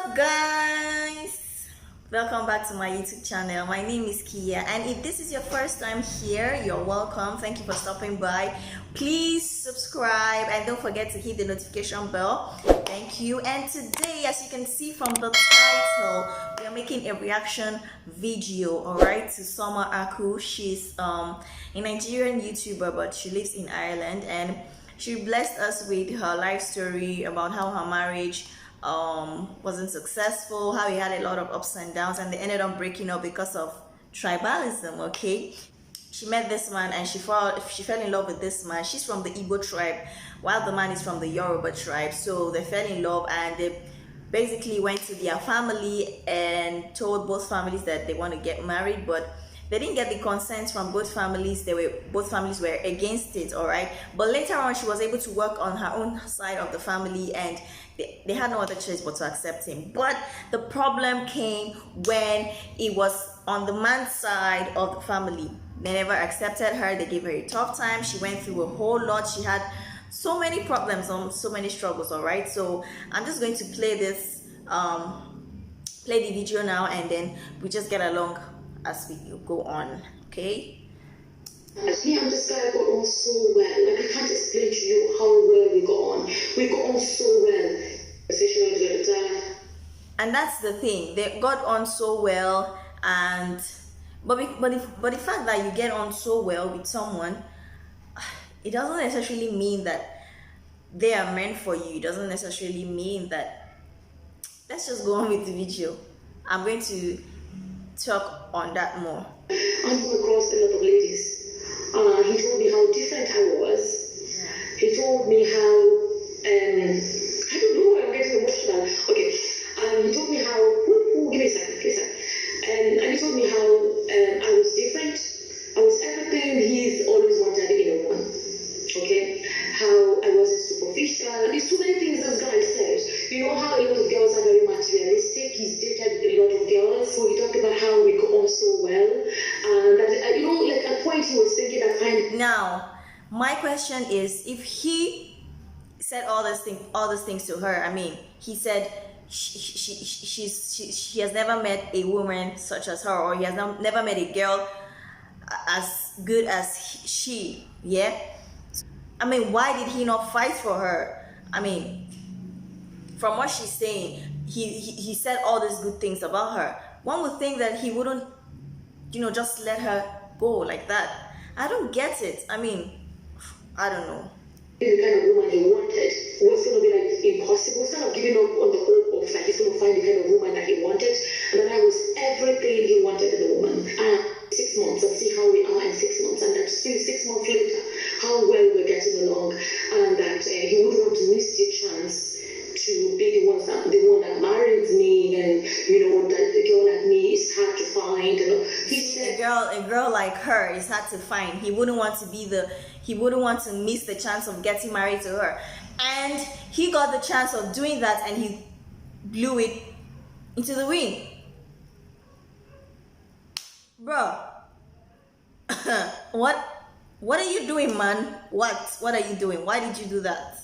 up, guys? Welcome back to my YouTube channel. My name is Kia, and if this is your first time here, you're welcome. Thank you for stopping by. Please subscribe and don't forget to hit the notification bell. Thank you. And today, as you can see from the title, we are making a reaction video, all right, to Summer Aku. She's a Nigerian YouTuber, but she lives in Ireland, and she blessed us with her life story about how her marriage wasn't successful, how he had a lot of ups and downs, and they ended up breaking up because of tribalism. Okay, she met this man and she fell in love with this man. She's from the Igbo tribe while the man is from the Yoruba tribe, so they fell in love and they basically went to their family and told both families that they want to get married, but they didn't get the consent from both families. Both families were against it, all right? But later on, she was able to work on her own side of the family, and they had no other choice but to accept him. But the problem came when it was on the man's side of the family. They never accepted her. They gave her a tough time. She went through a whole lot. She had so many problems, so many struggles, all right? So I'm just going to play this, play the video now, and then we just get along as we go on, okay? Me and this guy got on so well. Like, I can't explain to you how well we got on. We got on so well. And that's the thing. They got on so well, and but the fact that you get on so well with someone, it doesn't necessarily mean that they are meant for you. It doesn't necessarily mean that. Let's just go on with the video. I'm going to talk on that more. I come across a lot of ladies. He told me how different I was. Yeah. He told me how I don't know, I'm getting emotional. Okay. He told me how give me a second. And he told me how I was different. I was everything he's always wanted in a woman. Okay? How I wasn't superficial. There's too many things this guy said. You know how a lot of girls are very materialistic. He's dated a lot of girls. So he talked about how we got on so well. And that, you know, like at point he was thinking that kind. Now, my question is, if he said all these things to her, I mean, he said she has never met a woman such as her, or he has never met a girl as good as she, yeah? I mean, why did he not fight for her? I mean, from what she's saying, he said all these good things about her. One would think that he wouldn't, you know, just let her go like that. I don't get it. I mean, I don't know. The kind of woman he wanted was going to be like impossible. Instead of giving up on the hope of like he's going to find the kind of woman that he wanted, and that was everything he wanted in a woman. 6 months, let's see how we are in 6 months, and that still 6 months later, how well we're getting along, and that he wouldn't want to miss the chance to be the one that marries me, and you know that a girl like me is hard to find. And he said, a girl like her is hard to find. He wouldn't want to miss the chance of getting married to her, and he got the chance of doing that, and he blew it into the wind, bro. What are you doing, man? What are you doing? Why did you do that?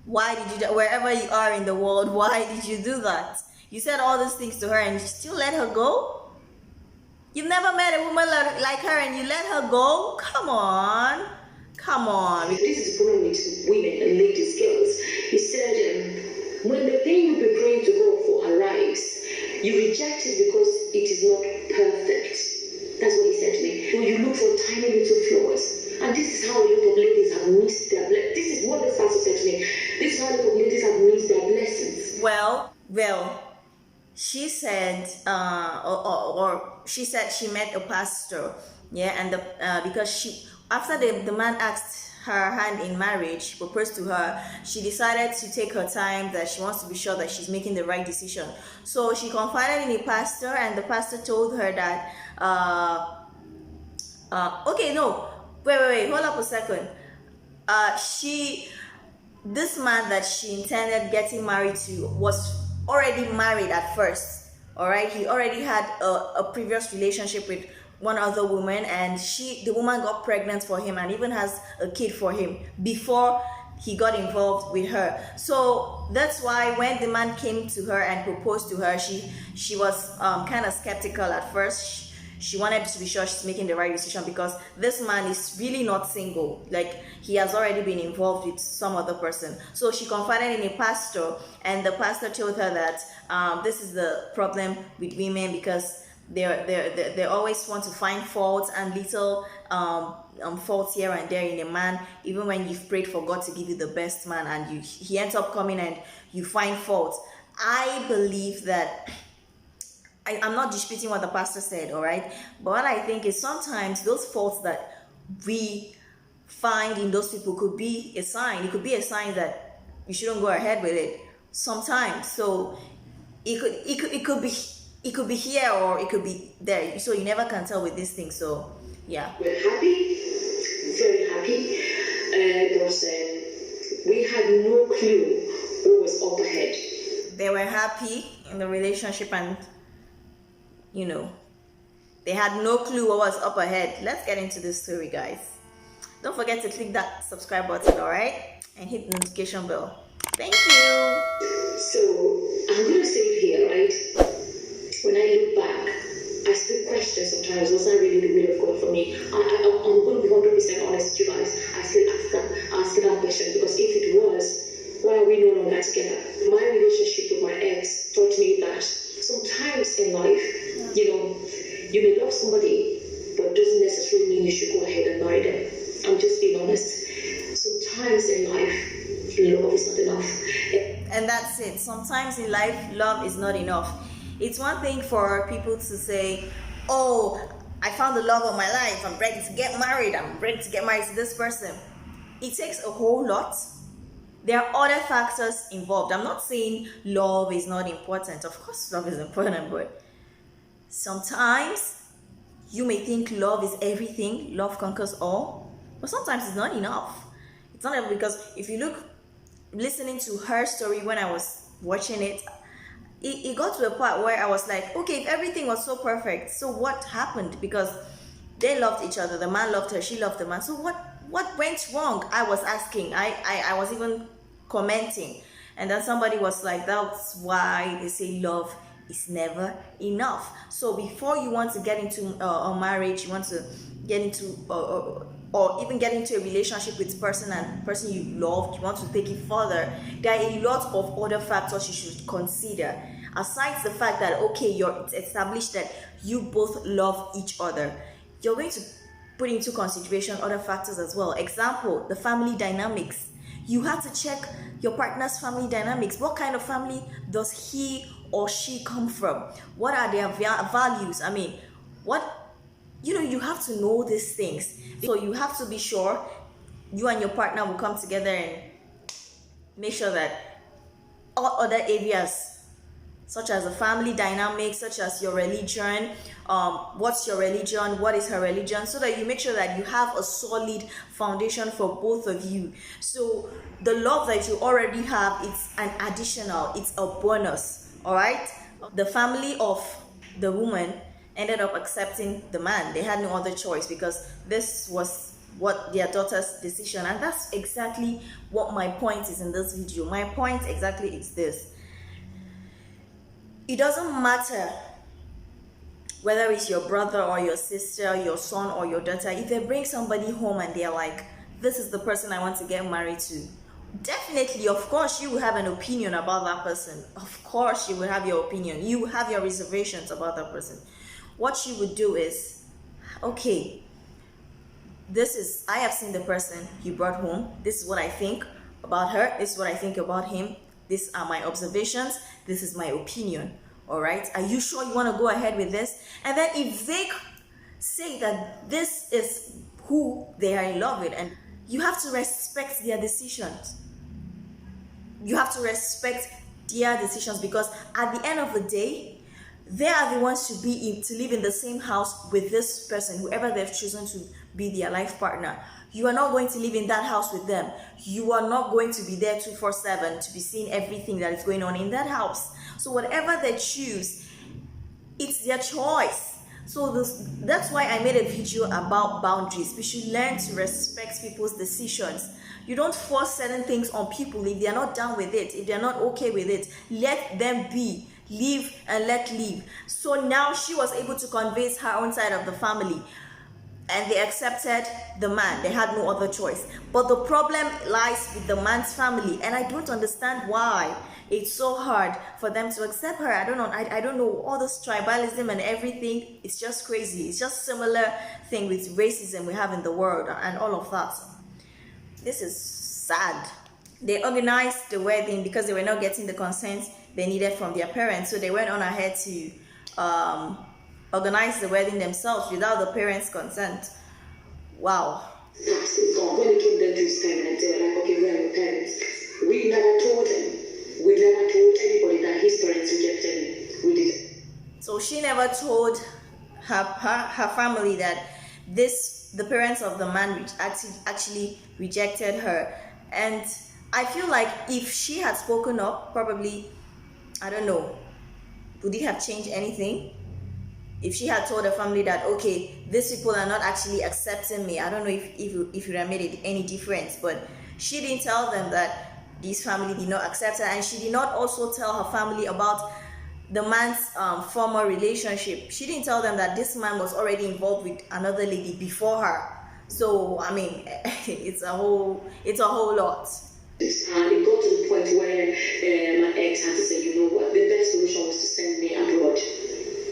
Why did you do that? Wherever you are in the world, why did you do that? You said all these things to her and you still let her go? You've never met a woman like her and you let her go? Come on. This is the problem with women and ladies, girls. He said, when the thing you've been praying to God for arrives, you reject it because it is not perfect. That's what he said to me. When you look for tiny little flaws. And this is how a lot of ladies have missed their blessings. This is what this pastor said to me. This is how a lot of ladies have missed their blessings. Well, she said, or she said she met a pastor, yeah, and because after the man asked her hand in marriage, proposed to her, she decided to take her time, that she wants to be sure that she's making the right decision. So she confided in a pastor, and the pastor told her that, okay, no, wait, hold up a second. This man that she intended getting married to was already married at first, all right? He already had a previous relationship with one other woman, and the woman got pregnant for him and even has a kid for him before he got involved with her. So that's why when the man came to her and proposed to her, she was kind of skeptical at first. She wanted to be sure she's making the right decision, because this man is really not single. Like, he has already been involved with some other person. So she confided in a pastor, and the pastor told her that this is the problem with women, because they always want to find faults and little faults here and there in a man, even when you've prayed for God to give you the best man, and he ends up coming and you find faults. I believe that I'm not disputing what the pastor said, all right? But what I think is sometimes those faults that we find in those people could be a sign. It could be a sign that you shouldn't go ahead with it sometimes. So it could be here or it could be there. So you never can tell with these things. So yeah. We're happy, very happy, because we had no clue what was up ahead. They were happy in the relationship, and they had no clue what was up ahead. Let's get into this story, guys. Don't forget to click that subscribe button, all right? And hit the notification bell. Thank you. So I'm going to say it here, right? When I look back, I still question sometimes, was that really the will of God for me? I'm going to be 100% honest with you guys. I still ask that question, because if it was, why are we no longer together? My relationship with my ex taught me that sometimes in life, you may love somebody, but it doesn't necessarily mean you should go ahead and marry them. I'm just being honest. Sometimes in life, love is not enough. And that's it. Sometimes in life, love is not enough. It's one thing for people to say, oh, I found the love of my life. I'm ready to get married. I'm ready to get married to this person. It takes a whole lot. There are other factors involved. I'm not saying love is not important. Of course, love is important, but sometimes you may think love is everything. Love conquers all. But sometimes it's not enough. It's not enough, because if you listening to her story when I was watching it, it got to a part where I was like, okay, if everything was so perfect, so what happened? Because they loved each other. The man loved her. She loved the man. So what went wrong? I was asking. I was even commenting. And then somebody was like, that's why they say love is never enough. So before you want to get into a marriage, you want to get into or even get into a relationship with person you love, you want to take it further, there are a lot of other factors you should consider. Aside the fact that, okay, it's established that you both love each other, you're going to put into consideration other factors as well. Example, the family dynamics. You have to check your partner's family dynamics. What kind of family does he or she come from? What are their values? I mean, you have to know these things. So you have to be sure you and your partner will come together and make sure that all other areas, such as the family dynamics, such as your religion, what's your religion, what is her religion, so that you make sure that you have a solid foundation for both of you. So the love that you already have, it's an additional, it's a bonus, all right? The family of the woman ended up accepting the man. They had no other choice, because this was what their daughter's decision. And that's exactly what my point is in this video. My point exactly is this: it doesn't matter whether it's your brother or your sister, your son or your daughter. If they bring somebody home and they're like, this is the person I want to get married to, definitely, of course, you will have an opinion about that person. Of course, you will have your opinion. You will have your reservations about that person. What you would do is, okay, I have seen the person you brought home. This is what I think about her. This is what I think about him. These are my observations. This is my opinion. All right. Are you sure you want to go ahead with this? And then if they say that this is who they are in love with, and you have to respect their decisions. You have to respect their decisions, because at the end of the day, they are the ones to live in the same house with this person, whoever they've chosen to be their life partner. You are not going to live in that house with them. You are not going to be there 24/7 to be seeing everything that is going on in that house. So whatever they choose, it's their choice. So that's why I made a video about boundaries. We should learn to respect people's decisions. You don't force certain things on people if they're not down with it, if they're not okay with it. Let them be. Live and let live. So now she was able to convince her own side of the family, and they accepted the man. They had no other choice. But the problem lies with the man's family, and I don't understand why it's so hard for them to accept her. I don't know. I don't know, all this tribalism and everything. It's just crazy. It's just similar thing with racism we have in the world and all of that. This is sad. They organized the wedding because they were not getting the consent they needed from their parents, so they went on ahead to organize the wedding themselves without the parents' consent. Wow. When it came down to his parents, they were like, okay, where are your parents? We never told him. We never told anybody that his parents rejected him. We did. So she never told her family that the parents of the man actually rejected her. And I feel like if she had spoken up, probably, I don't know, would it have changed anything? If she had told her family that, okay, these people are not actually accepting me, I don't know if it would have made it any difference. But she didn't tell them that this family did not accept her, and she did not also tell her family about the man's former relationship. She didn't tell them that this man was already involved with another lady before her. So I mean, it's a whole lot. And it got to the point where my ex had to say, you know what, the best solution was to send me abroad.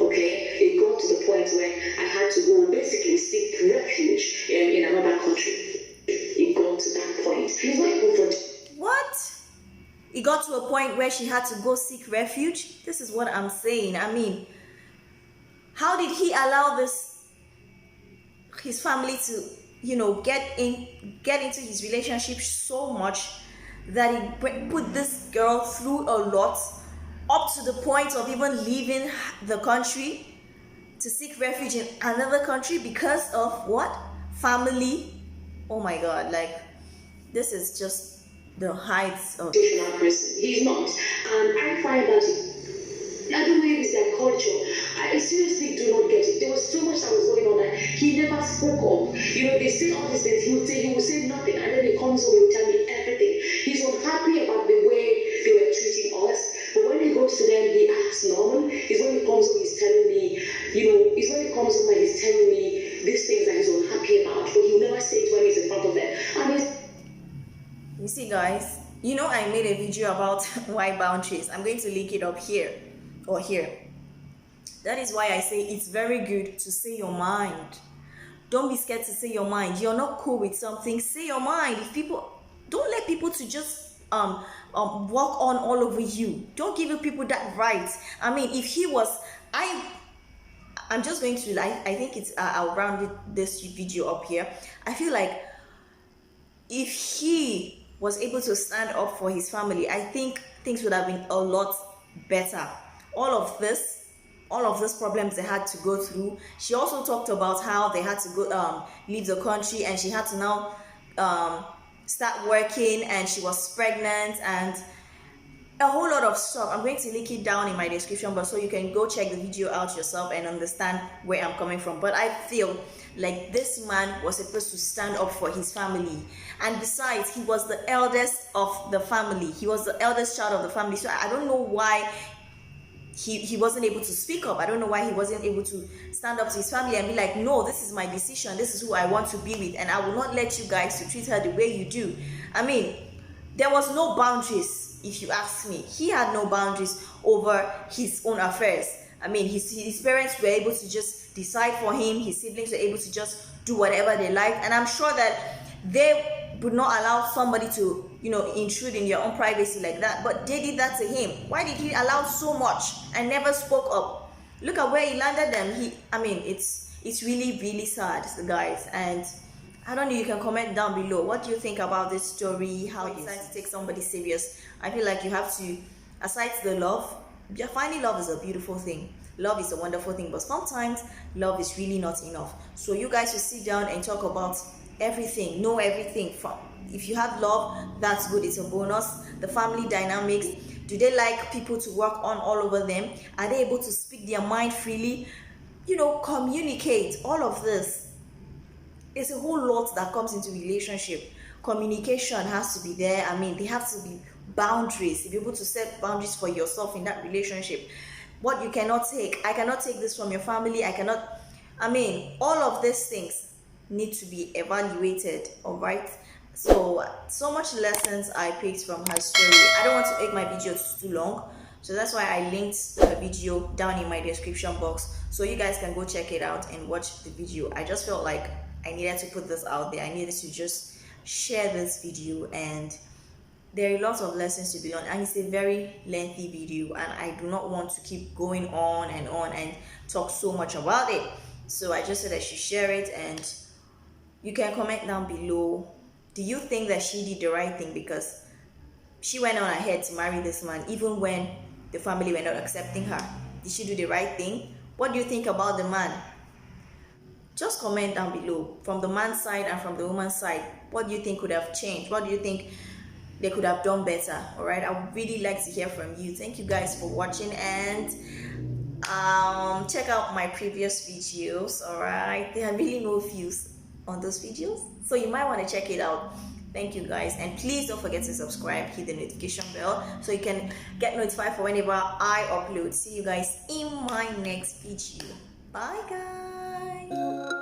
Okay, it got to the point where I had to go basically seek refuge in another country. It got to that point. He's not even for. What? It got to a point where she had to go seek refuge? This is what I'm saying. I mean, how did he allow his family to, get into his relationship so much that he put this girl through a lot, up to the point of even leaving the country to seek refuge in another country because of what? Family? Oh my God, like, this is just the heights of... person. He's not. And I find that I don't know if it's their culture. I seriously do not get it. There was so much that was going on that he never spoke up. They say all these things. He will say nothing, and then he comes home and tell me everything. He's unhappy about the way they were treating us. But when he goes to them, he acts normal. It's when he comes home, he's telling me, it's when he comes home and he's telling me these things that he's unhappy about. But he'll never say it when he's in front of them. And you see, guys, I made a video about why boundaries. I'm going to link it up here or here. That is why I say it's very good to say your mind. Don't be scared to say your mind. You're not cool with something, say your mind. Don't let people to just walk on all over you. Don't give people that right. I mean, if he was, I'm just going to, I think it's, I'll round this video up here. I feel like if he was able to stand up for his family, I think things would have been a lot better. All of these problems they had to go through. She also talked about how they had to go leave the country, and she had to now start working, and she was pregnant, and a whole lot of stuff. I'm going to link it down in my description box so you can go check the video out yourself and understand where I'm coming from. But I feel like this man was supposed to stand up for his family, and besides, he was the eldest of the family. He was the eldest child of the family. So I don't know why he wasn't able to speak up. I don't know why he wasn't able to stand up to his family and be like, no, this is my decision, this is who I want to be with, and I will not let you guys to treat her the way you do. I mean, there was no boundaries, if you ask me. He had no boundaries over his own affairs. I mean, his parents were able to just decide for him. His siblings were able to just do whatever they liked, and I'm sure that they would not allow somebody to, intrude in your own privacy like that. But they did that to him. Why did he allow so much and never spoke up? Look at where he landed them. It's really, really sad, guys. And I don't know, you can comment down below. What do you think about this story? How you decide to take somebody serious? I feel like you have to, aside the love, finding love is a beautiful thing. Love is a wonderful thing, but sometimes love is really not enough. So you guys will sit down and talk about everything, know everything. From if you have love, that's good, it's a bonus. The family dynamics, do they like people to work on all over them? Are they able to speak their mind freely? Communicate. All of this, it's a whole lot that comes into relationship. communication has to be there. I mean, there have to be boundaries, to be able to set boundaries for yourself in that relationship. What you cannot take, I cannot take this from your family, I mean, all of these things need to be evaluated. All right, so much lessons I picked from her story. I don't want to make my videos too long, so that's why I linked her video down in my description box, so you guys can go check it out and watch the video. I just felt like I needed to put this out there. I needed to just share this video, and there are lots of lessons to be learned, and it's a very lengthy video, and I do not want to keep going on and talk so much about it. So I just said I should share it, and you can comment down below. Do you think that she did the right thing? Because she went on ahead to marry this man even when the family were not accepting her. Did she do the right thing? What do you think about the man? Just comment down below, from the man's side and from the woman's side. What do you think could have changed? What do you think they could have done better? All right, I would really like to hear from you. Thank you guys for watching, and check out my previous videos. All right, there are really no views on those videos, so you might want to check it out. Thank you guys, and please don't forget to subscribe, hit the notification bell so you can get notified for whenever I upload. See you guys in my next video. Bye guys.